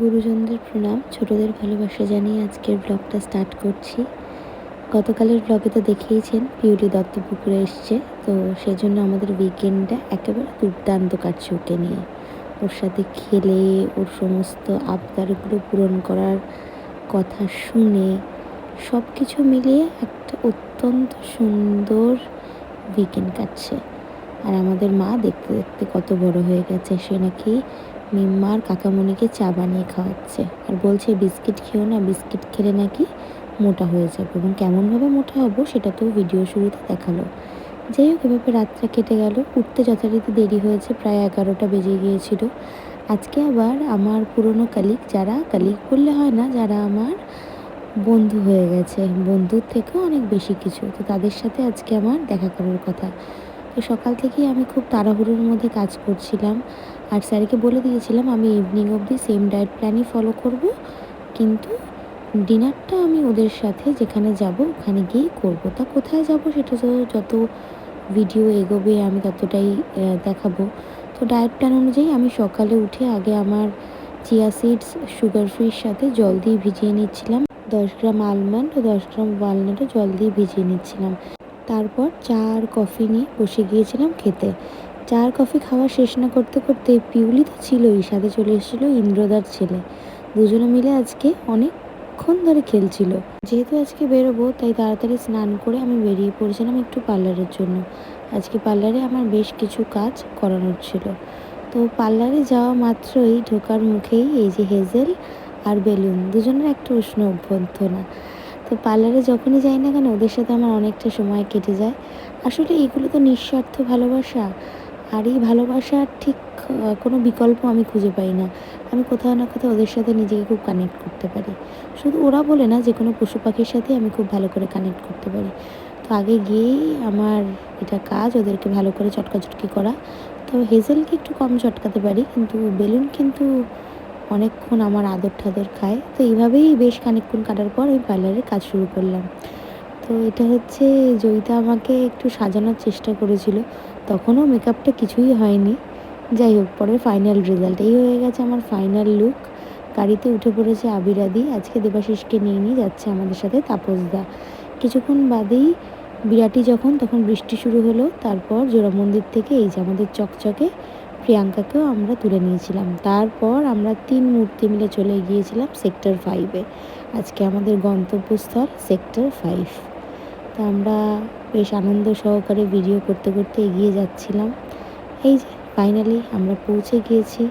গুরুজনদের প্রণাম, ছোটদের ভালোবাসা জানিয়ে আজকের ব্লগটা স্টার্ট করছি। গতকালের ব্লগে তো দেখেইছেন পিউলি দত্তপুকুরে এসছে, তো সেজন্য আমাদের উইকেন্ডটা একেবারে দুর্দান্ত কাটছে ওকে নিয়ে। ওর সাথে খেলে, ওর সমস্ত আবদারগুলো পূরণ করার কথা শুনে সব কিছু মিলিয়ে একটা অত্যন্ত সুন্দর উইকেন্ড কাটছে। আর আমাদের মা দেখতে দেখতে কত বড় হয়ে গেছে, সে নাকি মিম্মার কাকামণিকে চা বানিয়ে খাওয়াচ্ছে আর বলছে বিস্কিট খেও না, বিস্কিট খেলে নাকি মোটা হয়ে যাবে, এবং কেমনভাবে মোটা হবো সেটা তো ভিডিও শুরুতে দেখালো। যাই হোক, এভাবে রাতটা কেটে গেল। উঠতে যথারীতি দেরি হয়েছে, প্রায় 11টা বেজে গিয়েছিল। আজকে আবার আমার পুরনো যারা কালিগ বললে হয় না, যারা আমার বন্ধু হয়ে গেছে, বন্ধুর থেকেও অনেক বেশি কিছু, তো তাদের সাথে আজকে আমার দেখা করার কথা। তো সকাল থেকেই আমি খুব তাড়াহুড়োর মধ্যে কাজ করছিলাম, আর স্যারকে বলে দিয়েছিলাম আমি ইভিনিং অবধি সেম ডায়েট প্ল্যানই ফলো করব, কিন্তু ডিনারটা আমি ওদের সাথে যেখানে যাব ওখানে গিয়েই করব। তা কোথায় যাব সেটা তো যত ভিডিও এগোবে আমি ততটাই দেখাবো। তো ডায়েট প্ল্যান অনুযায়ী আমি সকালে উঠে আগে আমার চিয়া সিডস সুগার ফ্রির সাথে জল দিয়ে ভিজিয়ে নিচ্ছিলাম। 10 গ্রাম আলমন্ড ও 10 গ্রাম ওয়ালনাটও জল দিয়ে ভিজিয়ে নিচ্ছিলাম। তারপর চা আর কফি নিয়ে বসে গিয়েছিলাম খেতে। চা আর কফি খাওয়া শেষ না করতে করতে পিউলি তো ছিলই, সাথে চলে এসেছিলো ইন্দ্রদার ছেলে। দুজনে মিলে আজকে অনেকক্ষণ ধরে খেলছিল। যেহেতু আজকে বেরোবো তাই তাড়াতাড়ি স্নান করে আমি বেরিয়ে পড়েছিলাম একটু পার্লারের জন্য। আজকে পার্লারে আমার বেশ কিছু কাজ করানোর ছিল। তো পার্লারে যাওয়া মাত্রই ঢোকার মুখেই এই যে হেজেল আর বেলুন দুজনের একটা উষ্ণ অভ্যর্থনা। তো পার্লারে যখনই যাই না কেন ওদের সাথে আমার অনেকটা সময় কেটে যায়। আসলে এগুলো তো নিঃস্বার্থ ভালোবাসা, আর এই ভালোবাসার ঠিক কোনো বিকল্প আমি খুঁজে পাই না। আমি কোথাও না কোথাও ওদের সাথে নিজেকে খুব কানেক্ট করতে পারি। শুধু ওরা বলে না, যে কোনো পশু পাখির সাথে আমি খুব ভালো করে কানেক্ট করতে পারি। তো আগে গিয়েই আমার এটা কাজ ওদেরকে ভালো করে চটকাচটকি করা। তো হেজেলকে একটু কম চটকাতে পারি, কিন্তু বেলুন কিন্তু অনেকক্ষণ আমার আদর ঠাদর খায়। তো এইভাবেই বেশ খানিকক্ষণ কাটার পর আমি পার্লারে কাজ শুরু করলাম। তো এটা হচ্ছে জয়িতা আমাকে একটু সাজানোর চেষ্টা করেছিল, তখনও মেকআপটা কিছুই হয়নি। যাই হোক, পরে ফাইনাল রেজাল্ট এই হয়ে গেছে আমার ফাইনাল লুক। গাড়িতে উঠে পড়েছে আবিরাদি, আজকে দেবাশিসকে নিয়ে যাচ্ছে আমাদের সাথে তাপসদা। কিছুক্ষণ বাদেই বিরাটি তখন বৃষ্টি শুরু হলো। তারপর জোড়া মন্দির থেকে এই যে আমাদের চকচকে প্রিয়াঙ্কাকেও আমরা তুলে নিয়েছিলাম। তারপর আমরা 3 মূর্তি মিলে চলে গিয়েছিলাম সেক্টর 5-এ। আজকে আমাদের গন্তব্যস্থল সেক্টর 5। তো আমরা বেশ আনন্দ সহকারে ভিডিও করতে করতে এগিয়ে যাচ্ছিলাম। এই যে ফাইনালি আমরা পৌঁছে গিয়েছি।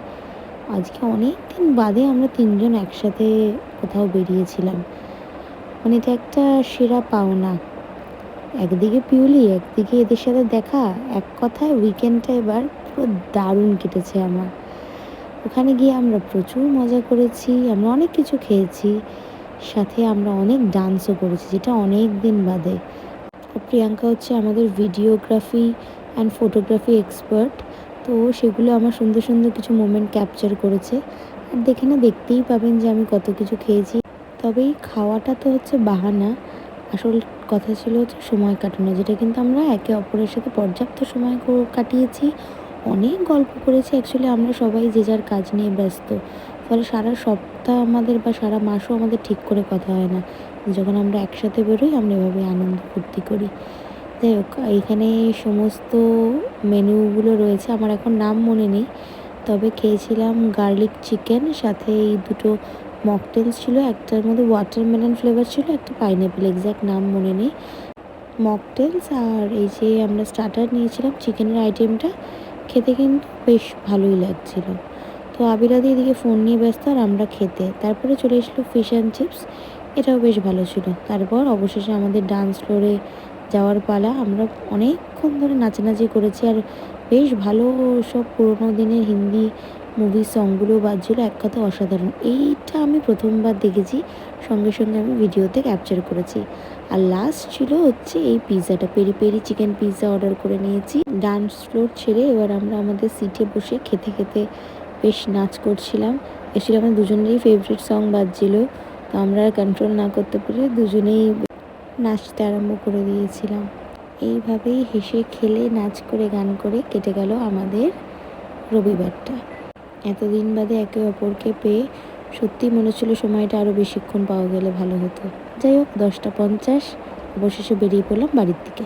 আজকে অনেক দিন বাদে আমরা 3জন একসাথে কোথাও বেরিয়েছিলাম, মানে এটা একটা সেরা পাওনা। একদিকে পিউলি, একদিকে এদের সাথে দেখা, এক কথায় উইকেন্ডটা এবার পুরো দারুণ কেটেছে আমার। ওখানে গিয়ে আমরা প্রচুর মজা করেছি, আমরা অনেক কিছু খেয়েছি, সাথে আমরা অনেক ডান্সও করেছি, যেটা অনেক দিন বাদে। প্রিয়াঙ্কা হচ্ছে আমাদের ভিডিওগ্রাফি অ্যান্ড ফটোগ্রাফি এক্সপার্ট, তো সেগুলো আমার সুন্দর সুন্দর কিছু মোমেন্ট ক্যাপচার করেছে। আর দেখতেই পাবেন যে আমি কত কিছু খেয়েছি। তবে এই খাওয়াটা তো হচ্ছে বাহানা, আসল কথা ছিল হচ্ছে সময় কাটানো, যেটা কিন্তু আমরা একে অপরের সাথে পর্যাপ্ত সময় কাটিয়েছি, অনেক গল্প করেছি। অ্যাকচুয়ালি আমরা সবাই যে যার কাজ নিয়ে ব্যস্ত, ফলে সারা সপ্তাহ আমাদের বা সারা মাসও আমাদের ঠিক করে কথা হয় না। যখন আমরা একসাথে বেরোই আমরা এভাবে আনন্দ ফুর্তি করি। যাই হোক, এইখানে সমস্ত মেনুগুলো রয়েছে, আমার এখন নাম মনে নেই, তবে খেয়েছিলাম গার্লিক চিকেন, সাথে এই দুটো মকটেলস ছিল, একটার মধ্যে ওয়াটারমেলন ফ্লেভার ছিল, একটা পাইনঅ্যাপেল, এক্স্যাক্ট নাম মনে নেই। মকটেলস আর এই যে আমরা স্টার্টার নিয়েছিলাম চিকেনের আইটেমটা, খেতে কিন্তু বেশ ভালোই লাগছিল। তো আবিরাদি এদিকে ফোন নিয়ে ব্যস্ত আর আমরা খেতে। তারপরে চলে এসলো ফিশ অ্যান্ড চিপস, এটাও বেশ ভালো ছিল। তারপর অবশেষে আমাদের ডান্স ফ্লোরে যাওয়ার পালা। আমরা অনেকক্ষণ ধরে নাচানাচি করেছি, আর বেশ ভালো সব পুরোনো দিনের হিন্দি মুভির সংগুলো বাজছিলো, এক কথা অসাধারণ। এইটা আমি প্রথমবার দেখেছি, সঙ্গে সঙ্গে আমি ভিডিওতে ক্যাপচার করেছি। আর লাস্ট ছিল হচ্ছে এই পিৎজাটা, peri peri chicken pizza order করে নিয়েছি। ডান্স ফ্লোর ছেড়ে এবার আমরা আমাদের সিটে বসে খেতে খেতে বেশ নাচ করছিলাম। এসে আমার দুজনেরই ফেভারিট সং বাজছিল, তো আমরা কন্ট্রোল না করতে পেরে দুজনেই নাচতে আরম্ভ করে দিয়েছিলাম। এইভাবেই হেসে খেলে নাচ করে গান করে কেটে গেল আমাদের রবিবারটা। এতদিন বাদে একে অপরকে পেয়ে সত্যিই মনে হচ্ছিলো সময়টা আরও বেশিক্ষণ পাওয়া গেলে ভালো হতো। যাই হোক 10টা 50 অবশেষে বেরিয়ে পড়লাম বাড়ির দিকে।